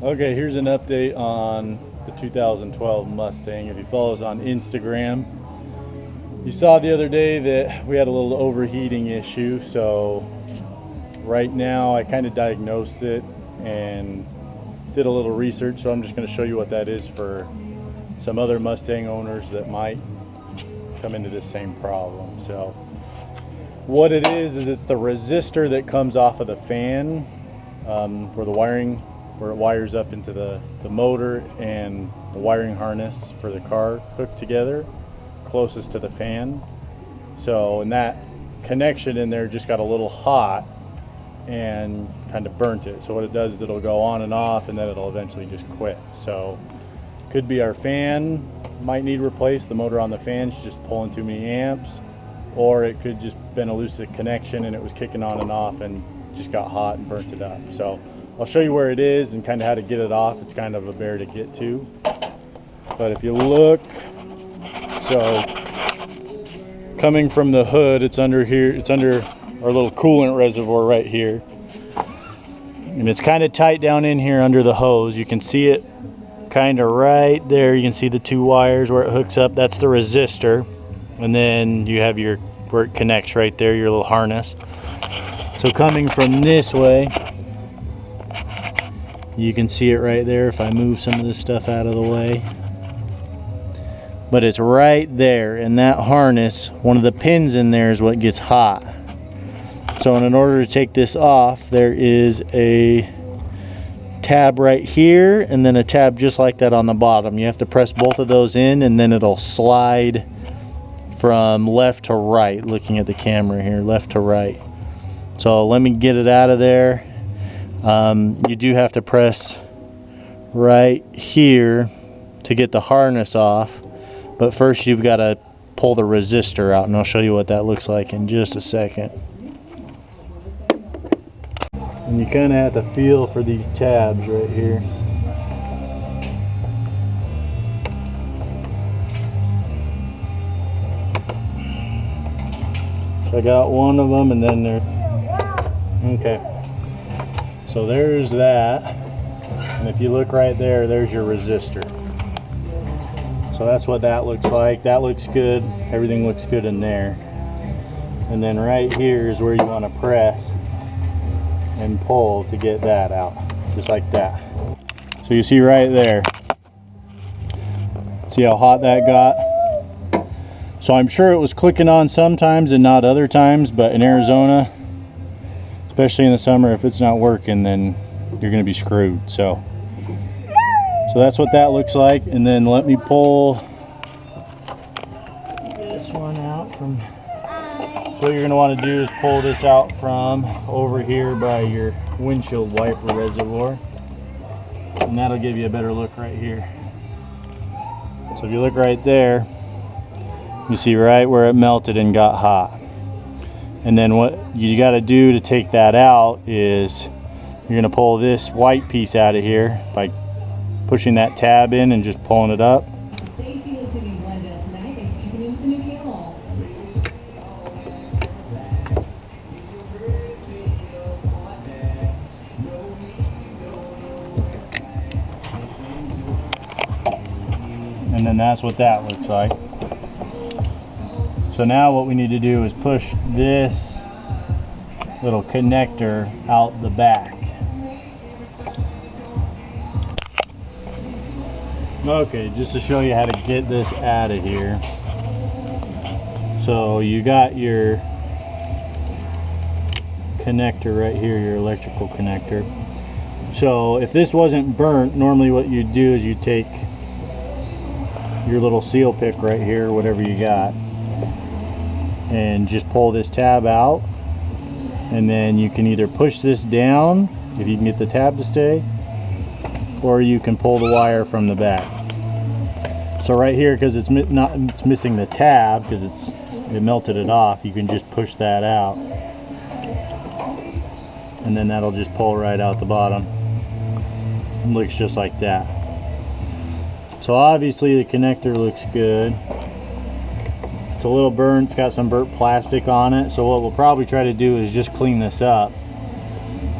Okay, here's an update on the 2012 Mustang. If you follow us on Instagram, you saw the other day that we had a little overheating issue. So right now I kind of diagnosed it and did a little research. So I'm just going to show you what that is for some other Mustang owners that might come into this same problem. So what it is it's the resistor that comes off of the fan, where it wires up into the motor and the wiring harness for the car hooked together closest to the fan. So, and that connection in there just got a little hot and kind of burnt it. So what it does is it'll go on and off, and then it'll eventually just quit. So could be our fan might need replaced. The motor on the fan's just pulling too many amps, or it could just been a loose connection and it was kicking on and off and just got hot and burnt it up. So I'll show you where it is and kind of how to get it off. It's kind of a bear to get to. But if you look, so coming from the hood, it's under here, it's under our little coolant reservoir right here. And it's kind of tight down in here under the hose. You can see it kind of right there. You can see the two wires where it hooks up. That's the resistor. And then you have your, where it connects right there, your little harness. So coming from this way, you can see it right there if I move some of this stuff out of the way. But it's right there, and that harness, one of the pins in there is what gets hot. So in order to take this off, there is a tab right here and then a tab just like that on the bottom. You have to press both of those in, and then it'll slide from left to right, looking at the camera here, left to right. So let me get it out of there. You do have to press right here to get the harness off, but first you've got to pull the resistor out, and I'll show you what that looks like in just a second. And you kind of have to feel for these tabs right here. I got one of them, and then okay. So there's that, and if you look right there, there's your resistor. So that's what that looks like. That looks good. Everything looks good in there. And then right here is where you want to press and pull to get that out, just like that. So you see right there. See how hot that got? So I'm sure it was clicking on sometimes and not other times, but in Arizona, especially in the summer, if it's not working, then you're going to be screwed. So that's what that looks like. And then let me pull this one out from. So what you're going to want to do is pull this out from over here by your windshield wiper reservoir, and that'll give you a better look right here. So if you look right there, you see right where it melted and got hot. And then what you got to do to take that out is you're going to pull this white piece out of here by pushing that tab in and just pulling it up. And then that's what that looks like. So now what we need to do is push this little connector out the back. Okay, just to show you how to get this out of here. So you got your connector right here, your electrical connector. So if this wasn't burnt, normally what you'd do is you take your little seal pick right here, whatever you got, and just pull this tab out, and then you can either push this down if you can get the tab to stay, or you can pull the wire from the back. So right here, because it's missing the tab because it melted it off, you can just push that out, and then that'll just pull right out the bottom. It looks just like that. So obviously the connector looks good. It's a little burnt, it's got some burnt plastic on it. So what we'll probably try to do is just clean this up.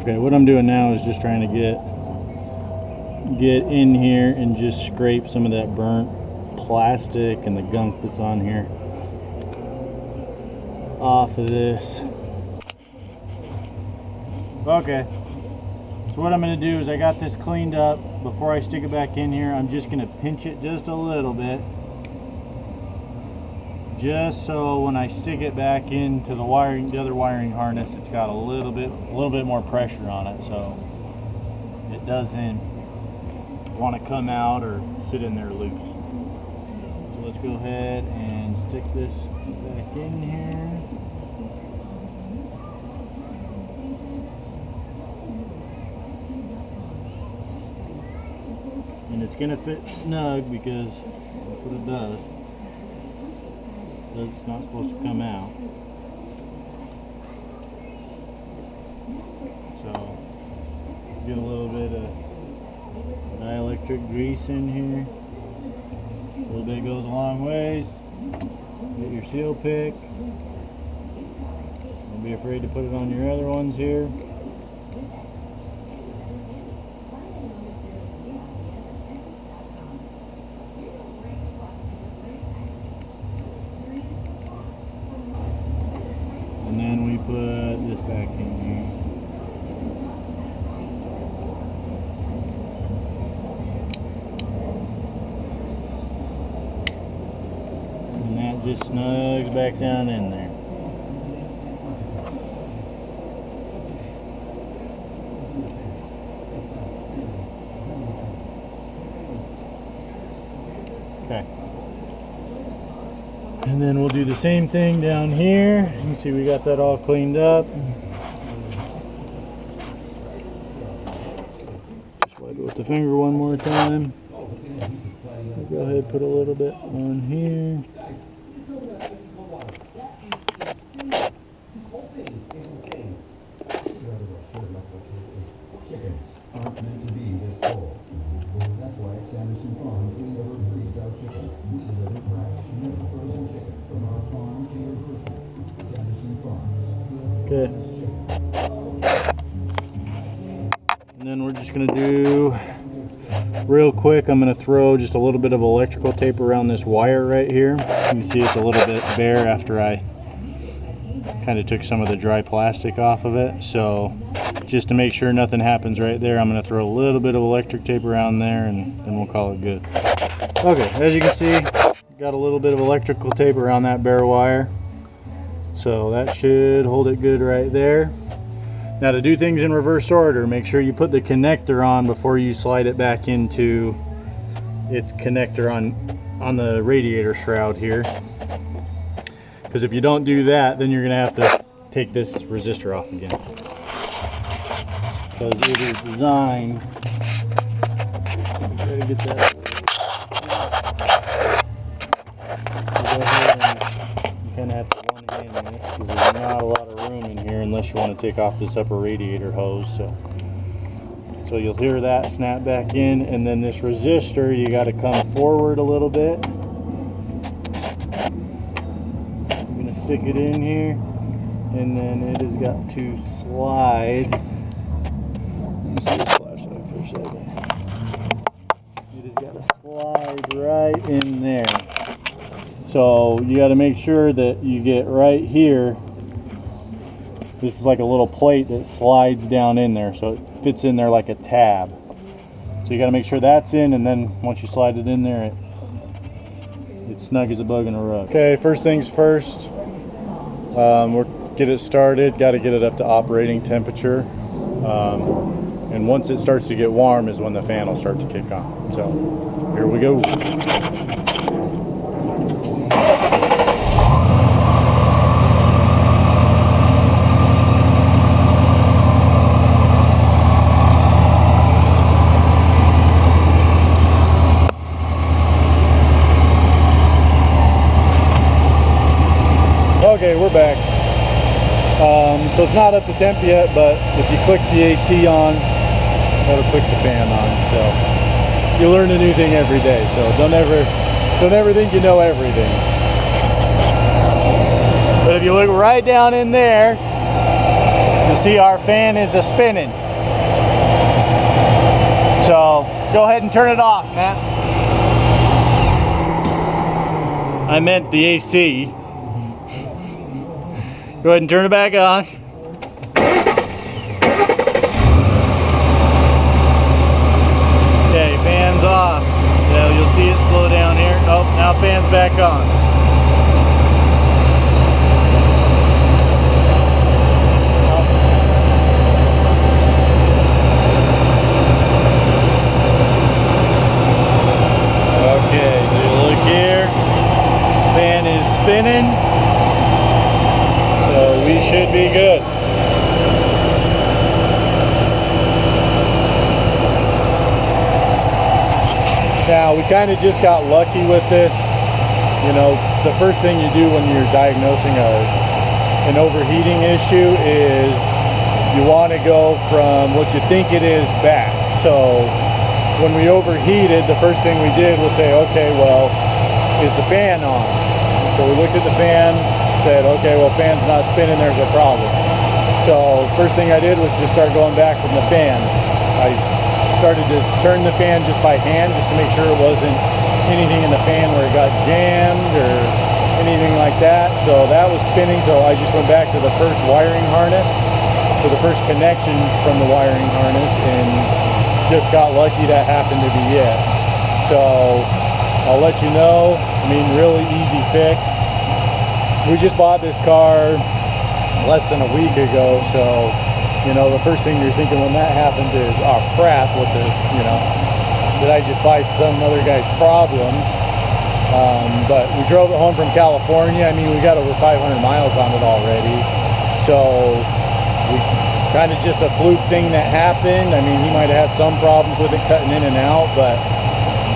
Okay, what I'm doing now is just trying to get get in here and just scrape some of that burnt plastic and the gunk that's on here off of this. Okay, so what I'm going to do is I got this cleaned up. Before I stick it back in here, I'm just going to pinch it just a little bit, just so when I stick it back into the wiring, the other wiring harness, it's got a little bit more pressure on it, so it doesn't want to come out or sit in there loose. So let's go ahead and stick this back in here. And it's going to fit snug because that's what it does. It's not supposed to come out. So get a little bit of dielectric grease in here. A little bit goes a long ways. Get your seal pick. Don't be afraid to put it on your other ones here. And then we put this back in here. And that just snugs back down in there. Okay. And then we'll do the same thing down here. You can see we got that all cleaned up. Just wipe it with the finger one more time. We'll go ahead and put a little bit on here. Okay. And then we're just going to do, real quick, I'm going to throw just a little bit of electrical tape around this wire right here. You can see it's a little bit bare after I kind of took some of the dry plastic off of it. So just to make sure nothing happens right there, I'm going to throw a little bit of electric tape around there, and then we'll call it good. Okay, as you can see, got a little bit of electrical tape around that bare wire. So that should hold it good right there. Now to do things in reverse order, make sure you put the connector on before you slide it back into its connector on the radiator shroud here. Because if you don't do that, then you're going to have to take this resistor off again. Because it is designed, try to get that. You kind of have to one-hand this because there's not a lot of room in here unless you want to take off this upper radiator hose. So you'll hear that snap back in, and then this resistor, you got to come forward a little bit. I'm going to stick it in here, and then it has got to slide. Let me see this flashlight for a second. It has got to slide right in there. So you got to make sure that you get right here. This is like a little plate that slides down in there, so it fits in there like a tab. So you got to make sure that's in, and then once you slide it in there, it's snug as a bug in a rug. Okay, first things first. We'll get it started. Got to get it up to operating temperature. And once it starts to get warm is when the fan will start to kick on. So here we go. Okay, we're back. So it's not up to temp yet, but if you click the AC on, that'll click the fan on. So you learn a new thing every day. So don't ever think you know everything. But if you look right down in there, you'll see our fan is a spinning. So Go ahead and turn it off, Matt. I meant the AC. Go ahead and turn it back on. Okay, fan's off. Yeah, you'll see it slow down here. Oh, now fan's back on. Okay, so you look here. Fan is spinning. So we should be good. Now, we kind of just got lucky with this. You know, the first thing you do when you're diagnosing an overheating issue is you want to go from what you think it is back. So when we overheated, the first thing we did was say, okay, well, is the fan on? So we looked at the fan, said, okay, well, fan's not spinning, there's a problem. So first thing I did was just start going back from the fan. I started to turn the fan just by hand, just to make sure it wasn't anything in the fan where it got jammed or anything like that. So that was spinning, so I just went back to the first wiring harness, to the first connection from the wiring harness, and just got lucky that happened to be it. So I'll let you know, I mean, really easy fix. We just bought this car less than a week ago, so you know, the first thing you're thinking when that happens is, oh crap, what the, you know, did I just buy some other guy's problems? But we drove it home from California. I mean, we got over 500 miles on it already. So we kind of just a fluke thing that happened. I mean, he might have had some problems with it cutting in and out, but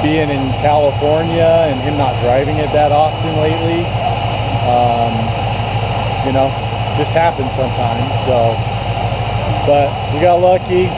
being in California and him not driving it that often lately, you know, just happens sometimes. So, but we got lucky.